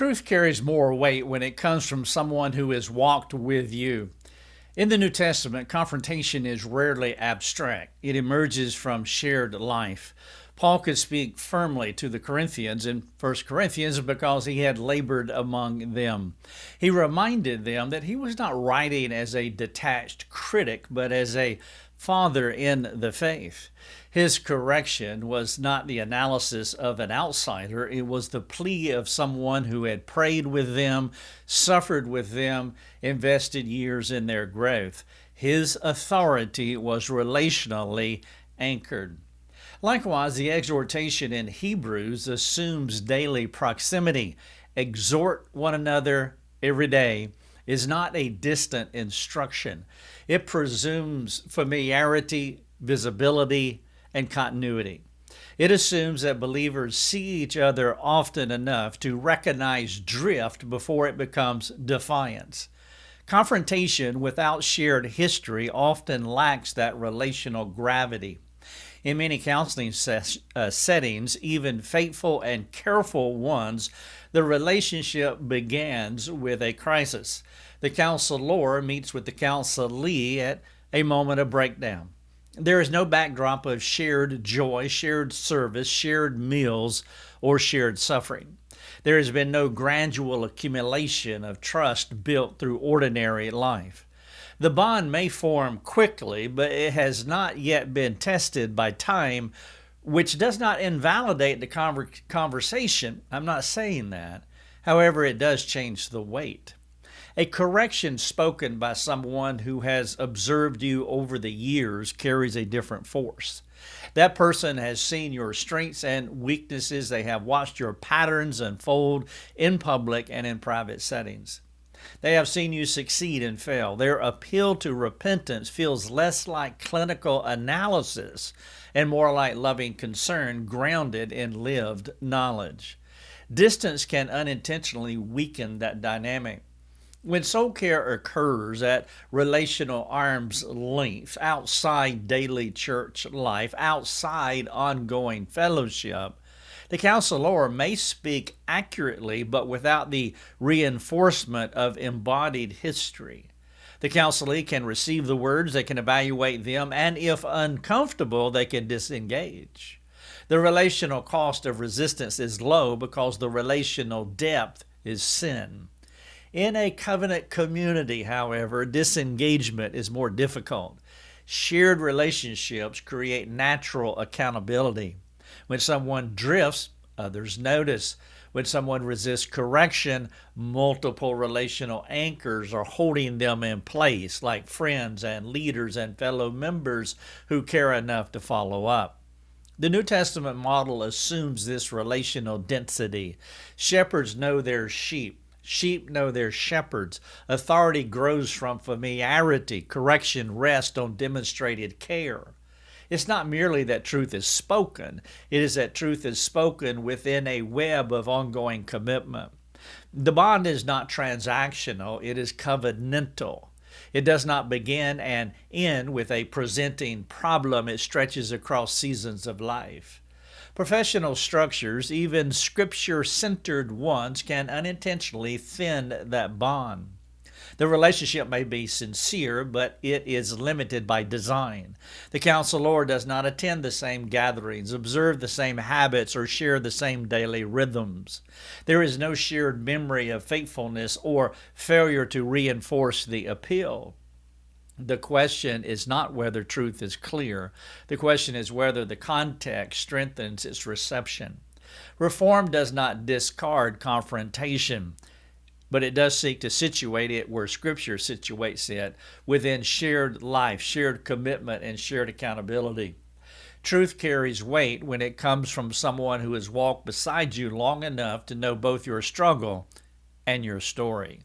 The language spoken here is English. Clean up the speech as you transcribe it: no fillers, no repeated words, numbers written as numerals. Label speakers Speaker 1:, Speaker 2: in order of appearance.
Speaker 1: Truth carries more weight when it comes from someone who has walked with you. In the New Testament, confrontation is rarely abstract. It emerges from shared life. Paul could speak firmly to the Corinthians in 1 Corinthians because he had labored among them. He reminded them that he was not writing as a detached critic, but as a father in the faith. His correction was not the analysis of an outsider, it was the plea of someone who had prayed with them, suffered with them, invested years in their growth. His authority was relationally anchored. Likewise, the exhortation in Hebrews assumes daily proximity. Exhort one another every day is not a distant instruction. It presumes familiarity, visibility, and continuity. It assumes that believers see each other often enough to recognize drift before it becomes defiance. Confrontation without shared history often lacks that relational gravity. In many counseling settings, even faithful and careful ones, the relationship begins with a crisis. The counselor meets with the counselee at a moment of breakdown. There is no backdrop of shared joy, shared service, shared meals, or shared suffering. There has been no gradual accumulation of trust built through ordinary life. The bond may form quickly, but it has not yet been tested by time, which does not invalidate the conversation. I'm not saying that. However, it does change the weight. A correction spoken by someone who has observed you over the years carries a different force. That person has seen your strengths and weaknesses. They have watched your patterns unfold in public and in private settings. They have seen you succeed and fail. Their appeal to repentance feels less like clinical analysis and more like loving concern grounded in lived knowledge. Distance can unintentionally weaken that dynamic. When soul care occurs at relational arm's length, outside daily church life, outside ongoing fellowship, the counselor may speak accurately, but without the reinforcement of embodied history. The counselee can receive the words, they can evaluate them, and if uncomfortable, they can disengage. The relational cost of resistance is low because the relational depth is sin. In a covenant community, however, disengagement is more difficult. Shared relationships create natural accountability. When someone drifts, others notice. When someone resists correction, multiple relational anchors are holding them in place, like friends and leaders and fellow members who care enough to follow up. The New Testament model assumes this relational density. Shepherds know their sheep. Sheep know their shepherds. Authority grows from familiarity. Correction rests on demonstrated care. It's not merely that truth is spoken, it is that truth is spoken within a web of ongoing commitment. The bond is not transactional, it is covenantal. It does not begin and end with a presenting problem, it stretches across seasons of life. Professional structures, even scripture-centered ones, can unintentionally thin that bond. The relationship may be sincere, but it is limited by design. The counselor does not attend the same gatherings, observe the same habits, or share the same daily rhythms. There is no shared memory of faithfulness or failure to reinforce the appeal. The question is not whether truth is clear. The question is whether the context strengthens its reception. Reform does not discard confrontation, but it does seek to situate it where Scripture situates it, within shared life, shared commitment, and shared accountability. Truth carries weight when it comes from someone who has walked beside you long enough to know both your struggle and your story.